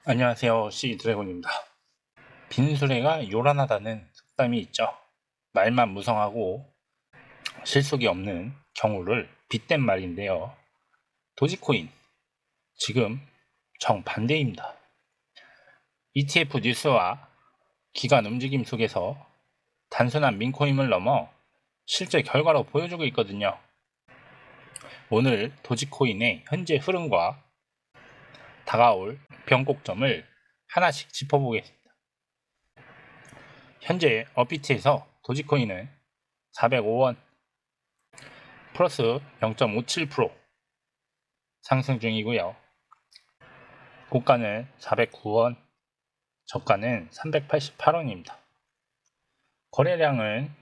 안녕하세요. C드래곤입니다. 빈수레가 요란하다는 속담이 있죠. 말만 무성하고 실속이 없는 경우를 빗댄 말인데요. 도지코인, 지금 정반대입니다. ETF 뉴스와 기관 움직임 속에서 단순한 민코임을 넘어 실제 결과로 보여주고 있거든요. 오늘 도지코인의 현재 흐름과 다가올 변곡점을 하나씩 짚어보겠습니다. 현재 업비트에서 도지코인은 405원 플러스 0.57% 상승 중이고요. 고가는 409원, 저가는 388원입니다. 거래량은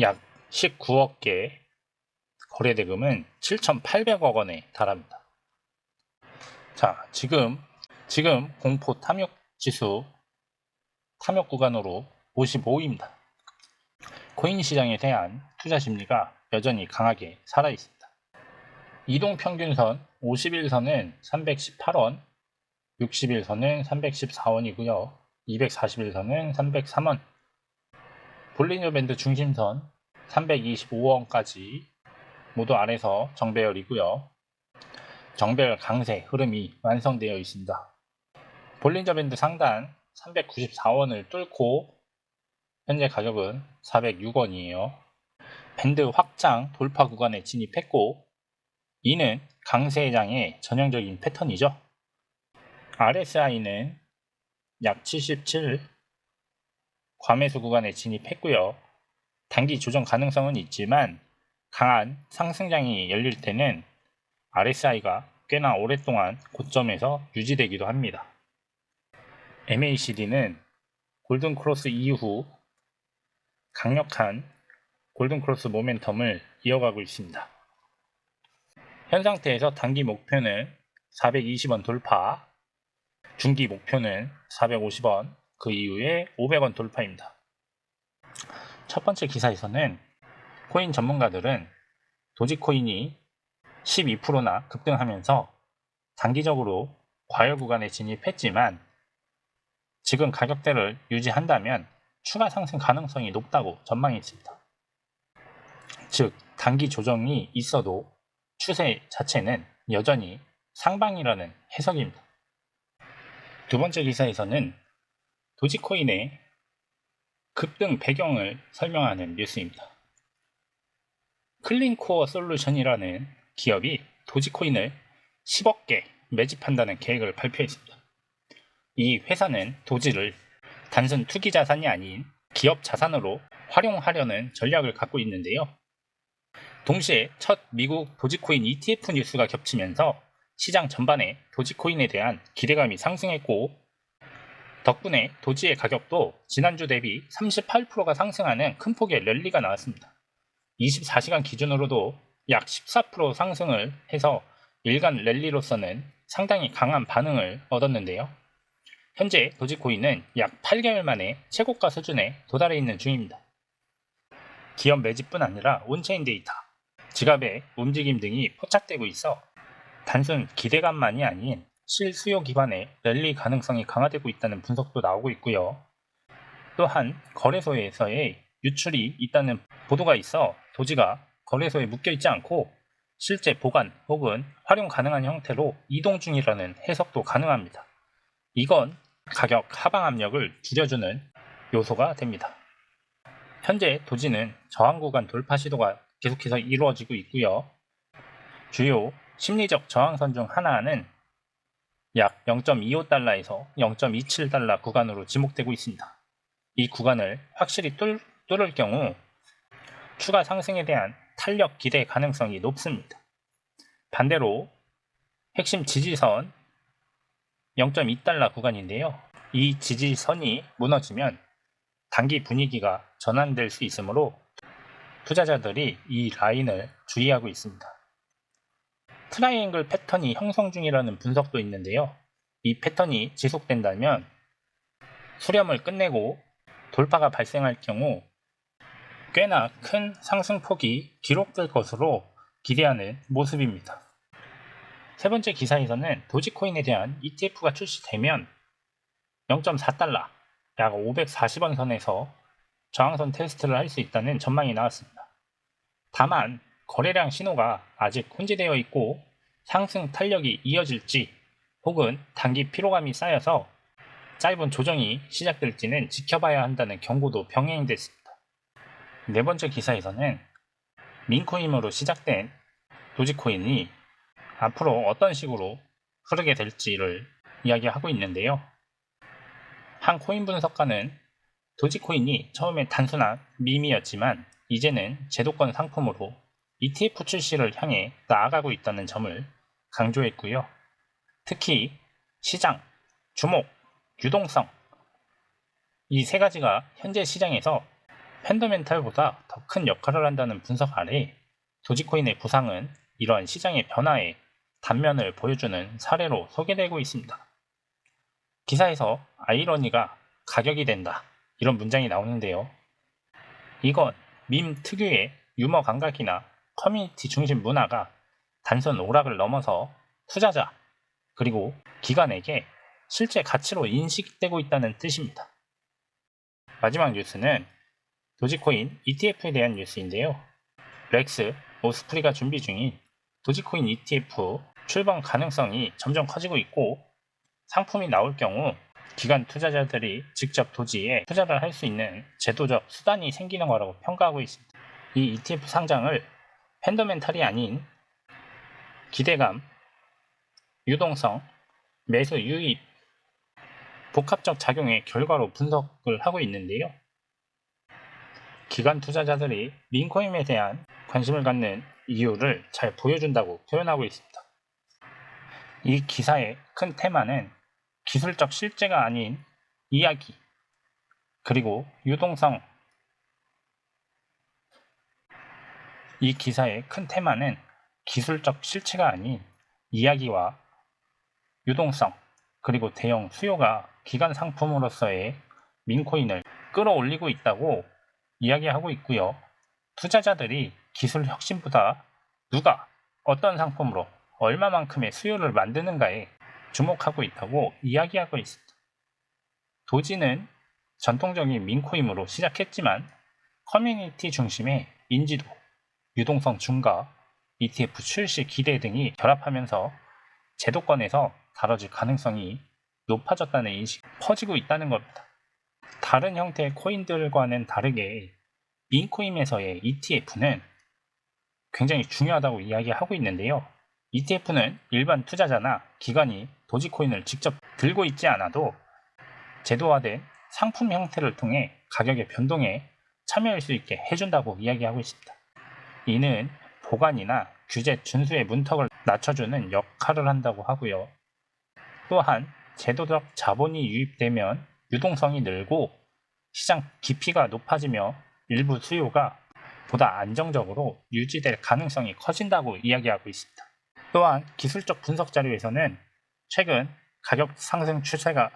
약 19억 개, 거래대금은 7,800억 원에 달합니다. 자, 지금 공포 탐욕 지수 탐욕 구간으로 55입니다. 코인 시장에 대한 투자 심리가 여전히 강하게 살아있습니다. 이동평균선 50일선은 318원, 60일선은 314원이고요. 240일선은 303원, 볼리뇨 밴드 중심선 325원까지 모두 아래서 정배열이고요. 정배열 강세 흐름이 완성되어 있습니다. 볼린저 밴드 상단 394원을 뚫고 현재 가격은 406원이에요. 밴드 확장 돌파 구간에 진입했고, 이는 강세장의 전형적인 패턴이죠. RSI는 약 77 과매수 구간에 진입했고요. 단기 조정 가능성은 있지만 강한 상승장이 열릴 때는 RSI가 꽤나 오랫동안 고점에서 유지되기도 합니다. MACD는 골든크로스 이후 강력한 골든크로스 모멘텀을 이어가고 있습니다. 현 상태에서 단기 목표는 420원 돌파, 중기 목표는 450원, 그 이후에 500원 돌파입니다. 첫 번째 기사에서는 코인 전문가들은 도지코인이 12%나 급등하면서 단기적으로 과열 구간에 진입했지만 지금 가격대를 유지한다면 추가 상승 가능성이 높다고 전망했습니다. 즉, 단기 조정이 있어도 추세 자체는 여전히 상방이라는 해석입니다. 두 번째 기사에서는 도지코인의 급등 배경을 설명하는 뉴스입니다. 클린코어 솔루션이라는 기업이 도지코인을 10억 개 매집한다는 계획을 발표했습니다. 이 회사는 도지를 단순 투기 자산이 아닌 기업 자산으로 활용하려는 전략을 갖고 있는데요. 동시에 첫 미국 도지코인 ETF 뉴스가 겹치면서 시장 전반에 도지코인에 대한 기대감이 상승했고, 덕분에 도지의 가격도 지난주 대비 38%가 상승하는 큰 폭의 랠리가 나왔습니다. 24시간 기준으로도 약 14% 상승을 해서 일간 랠리로서는 상당히 강한 반응을 얻었는데요. 현재 도지코인은 약 8개월 만에 최고가 수준에 도달해 있는 중입니다. 기업 매집뿐 아니라 온체인 데이터, 지갑의 움직임 등이 포착되고 있어 단순 기대감만이 아닌 실수요 기반의 랠리 가능성이 강화되고 있다는 분석도 나오고 있고요. 또한 거래소에서의 유출이 있다는 보도가 있어 도지가 거래소에 묶여있지 않고 실제 보관 혹은 활용 가능한 형태로 이동 중이라는 해석도 가능합니다. 이건 가격 하방 압력을 줄여주는 요소가 됩니다. 현재 도지는 저항 구간 돌파 시도가 계속해서 이루어지고 있고요. 주요 심리적 저항선 중 하나는 약 0.25달러에서 0.27달러 구간으로 지목되고 있습니다. 이 구간을 확실히 뚫을 경우 추가 상승에 대한 탄력 기대 가능성이 높습니다. 반대로 핵심 지지선 0.2달러 구간인데요. 이 지지선이 무너지면 단기 분위기가 전환될 수 있으므로 투자자들이 이 라인을 주의하고 있습니다. 트라이앵글 패턴이 형성 중이라는 분석도 있는데요. 이 패턴이 지속된다면 수렴을 끝내고 돌파가 발생할 경우 꽤나 큰 상승폭이 기록될 것으로 기대하는 모습입니다. 세 번째 기사에서는 도지코인에 대한 ETF가 출시되면 0.4달러, 약 540원 선에서 저항선 테스트를 할 수 있다는 전망이 나왔습니다. 다만 거래량 신호가 아직 혼재되어 있고 상승 탄력이 이어질지 혹은 단기 피로감이 쌓여서 짧은 조정이 시작될지는 지켜봐야 한다는 경고도 병행됐습니다. 네 번째 기사에서는 민코인으로 시작된 도지코인이 앞으로 어떤 식으로 흐르게 될지를 이야기하고 있는데요. 한 코인 분석가는 도지코인이 처음에 단순한 밈이었지만 이제는 제도권 상품으로 ETF 출시를 향해 나아가고 있다는 점을 강조했고요. 특히 시장, 주목, 유동성 이 세 가지가 현재 시장에서 펀더멘탈보다 더 큰 역할을 한다는 분석 아래 도지코인의 부상은 이러한 시장의 변화에 단면을 보여주는 사례로 소개되고 있습니다. 기사에서 아이러니가 가격이 된다 이런 문장이 나오는데요. 이건 밈 특유의 유머 감각이나 커뮤니티 중심 문화가 단순 오락을 넘어서 투자자 그리고 기관에게 실제 가치로 인식되고 있다는 뜻입니다. 마지막 뉴스는 도지코인 ETF에 대한 뉴스인데요. 렉스 오스프리가 준비 중인 도지코인 ETF 출범 가능성이 점점 커지고 있고 상품이 나올 경우 기관 투자자들이 직접 도지에 투자를 할 수 있는 제도적 수단이 생기는 거라고 평가하고 있습니다. 이 ETF 상장을 펀더멘탈이 아닌 기대감, 유동성, 매수 유입, 복합적 작용의 결과로 분석을 하고 있는데요. 기관 투자자들이 민코인에 대한 관심을 갖는 이유를 잘 보여준다고 표현하고 있습니다. 이 기사의 큰 테마는 기술적 실제가 아닌 이야기, 그리고 유동성. 이 기사의 큰 테마는 기술적 실체가 아닌 이야기와 유동성, 그리고 대형 수요가 기관 상품으로서의 민코인을 끌어올리고 있다고 이야기하고 있고요. 투자자들이 기술 혁신보다 누가 어떤 상품으로 얼마만큼의 수요를 만드는가에 주목하고 있다고 이야기하고 있습니다. 도지는 전통적인 민코인으로 시작했지만 커뮤니티 중심의 인지도, 유동성 증가, ETF 출시 기대 등이 결합하면서 제도권에서 다뤄질 가능성이 높아졌다는 인식이 퍼지고 있다는 겁니다. 다른 형태의 코인들과는 다르게 민코인에서의 ETF는 굉장히 중요하다고 이야기하고 있는데요. ETF는 일반 투자자나 기관이 도지코인을 직접 들고 있지 않아도 제도화된 상품 형태를 통해 가격의 변동에 참여할 수 있게 해준다고 이야기하고 있습니다. 이는 보관이나 규제 준수의 문턱을 낮춰주는 역할을 한다고 하고요. 또한 제도적 자본이 유입되면 유동성이 늘고 시장 깊이가 높아지며 일부 수요가 보다 안정적으로 유지될 가능성이 커진다고 이야기하고 있습니다. 또한 기술적 분석 자료에서는 최근 가격 상승 추세가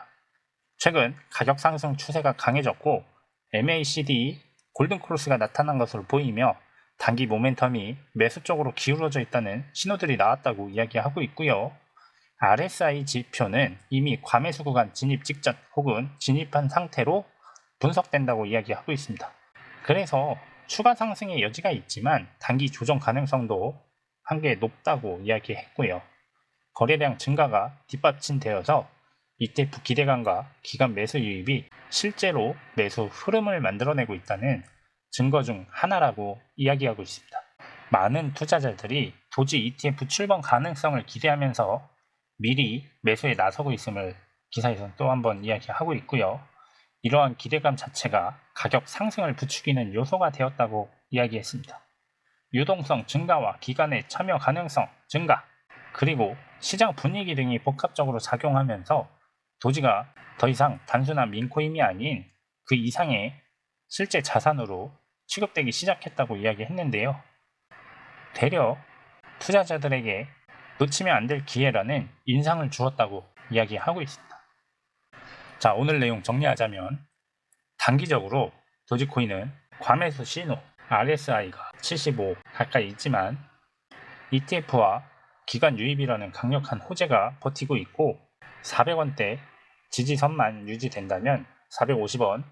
강해졌고 MACD 골든크로스가 나타난 것으로 보이며 단기 모멘텀이 매수 쪽으로 기울어져 있다는 신호들이 나왔다고 이야기하고 있고요. RSI 지표는 이미 과매수 구간 진입 직전 혹은 진입한 상태로 분석된다고 이야기하고 있습니다. 그래서 추가 상승의 여지가 있지만 단기 조정 가능성도 한계 높다고 이야기했고요. 거래량 증가가 뒷받침되어서 ETF 기대감과 기관 매수 유입이 실제로 매수 흐름을 만들어내고 있다는 증거 중 하나라고 이야기하고 있습니다. 많은 투자자들이 도지 ETF 출범 가능성을 기대하면서 미리 매수에 나서고 있음을 기사에서는 또 한번 이야기하고 있고요. 이러한 기대감 자체가 가격 상승을 부추기는 요소가 되었다고 이야기했습니다. 유동성 증가와 기관의 참여 가능성 증가, 그리고 시장 분위기 등이 복합적으로 작용하면서 도지가 더 이상 단순한 민코인이 아닌 그 이상의 실제 자산으로 취급되기 시작했다고 이야기했는데요. 되려 투자자들에게 놓치면 안 될 기회라는 인상을 주었다고 이야기하고 있습니다. 자, 오늘 내용 정리하자면 단기적으로 도지코인은 과매수 신호 RSI가 75 가까이 있지만 ETF와 기관 유입이라는 강력한 호재가 버티고 있고 400원대 지지선만 유지된다면 450원,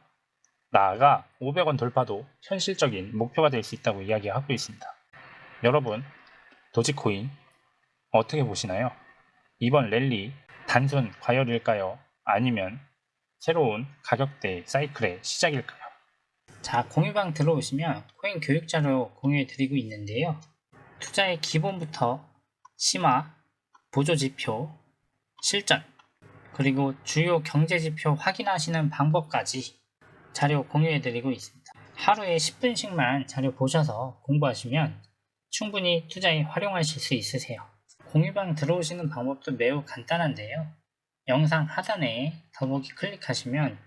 나아가 500원 돌파도 현실적인 목표가 될 수 있다고 이야기하고 있습니다. 여러분, 도지코인 어떻게 보시나요? 이번 랠리 단순 과열일까요? 아니면 새로운 가격대 사이클의 시작일까요? 자, 공유방 들어오시면 코인 교육 자료 공유해 드리고 있는데요. 투자의 기본부터 심화, 보조지표, 실전, 그리고 주요 경제지표 확인하시는 방법까지 자료 공유해 드리고 있습니다. 하루에 10분씩만 자료 보셔서 공부하시면 충분히 투자에 활용하실 수 있으세요. 공유방 들어오시는 방법도 매우 간단한데요. 영상 하단에 더보기 클릭하시면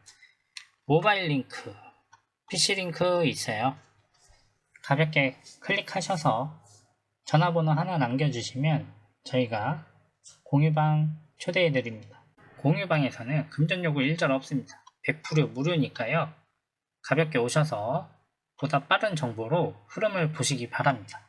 모바일 링크, PC 링크 있어요. 가볍게 클릭하셔서 전화번호 하나 남겨주시면 저희가 공유방 초대해 드립니다. 공유방에서는 금전 요구 일절 없습니다. 100% 무료니까요. 가볍게 오셔서 보다 빠른 정보로 흐름을 보시기 바랍니다.